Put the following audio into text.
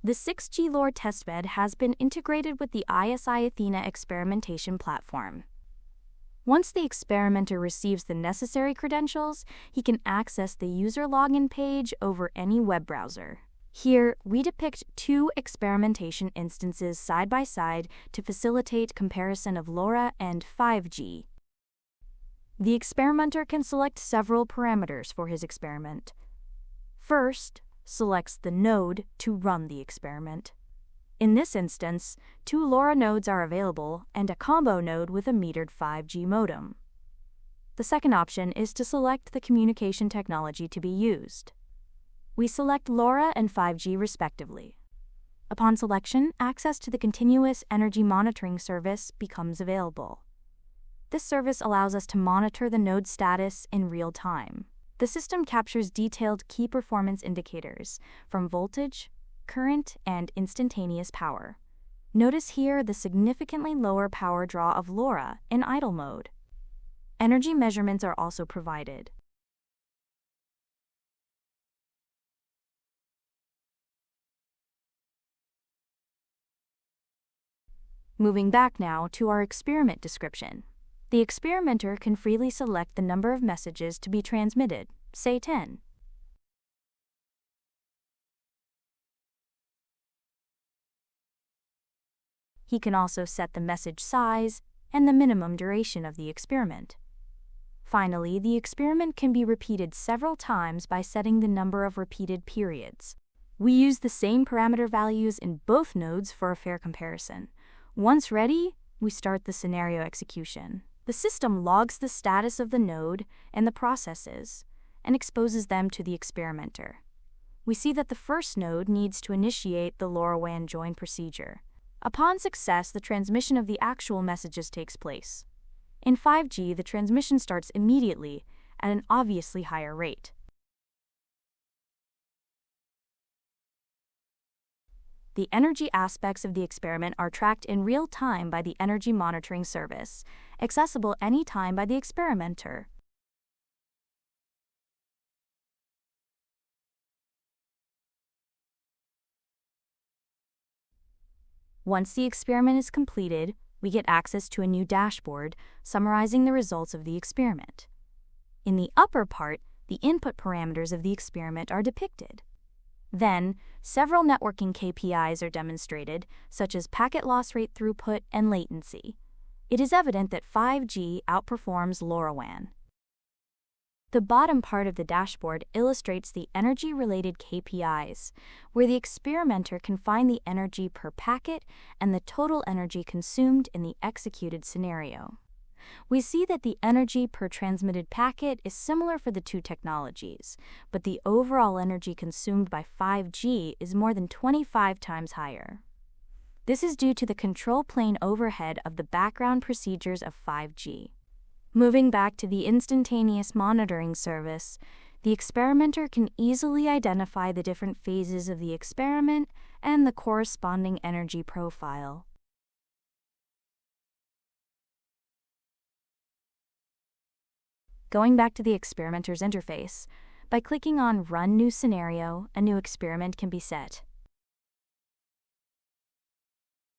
The 6G-LORE testbed has been integrated with the ISI Athena experimentation platform. Once the experimenter receives the necessary credentials, he can access the user login page over any web browser. Here, we depict two experimentation instances side by side to facilitate comparison of LoRa and 5G. The experimenter can select several parameters for his experiment. First, selects the node to run the experiment. In this instance, two LoRa nodes are available and a combo node with a metered 5G modem. The second option is to select the communication technology to be used. We select LoRa and 5G respectively. Upon selection, access to the continuous energy monitoring service becomes available. This service allows us to monitor the node status in real time. The system captures detailed key performance indicators from voltage, current, and instantaneous power. Notice here the significantly lower power draw of LoRa in idle mode. Energy measurements are also provided. Moving back now to our experiment description. The experimenter can freely select the number of messages to be transmitted, say 10. He can also set the message size and the minimum duration of the experiment. Finally, the experiment can be repeated several times by setting the number of repeated periods. We use the same parameter values in both nodes for a fair comparison. Once ready, we start the scenario execution. The system logs the status of the node and the processes and exposes them to the experimenter. We see that the first node needs to initiate the LoRaWAN join procedure. Upon success, the transmission of the actual messages takes place. In 5G, the transmission starts immediately at an obviously higher rate. The energy aspects of the experiment are tracked in real time by the energy monitoring service, accessible anytime by the experimenter. Once the experiment is completed, we get access to a new dashboard summarizing the results of the experiment. In the upper part, the input parameters of the experiment are depicted. Then, several networking KPIs are demonstrated, such as packet loss rate throughput and latency. It is evident that 5G outperforms LoRaWAN. The bottom part of the dashboard illustrates the energy-related KPIs, where the experimenter can find the energy per packet and the total energy consumed in the executed scenario. We see that the energy per transmitted packet is similar for the two technologies, but the overall energy consumed by 5G is more than 25 times higher. This is due to the control plane overhead of the background procedures of 5G. Moving back to the instantaneous monitoring service, the experimenter can easily identify the different phases of the experiment and the corresponding energy profile. Going back to the experimenter's interface, by clicking on Run New Scenario, a new experiment can be set.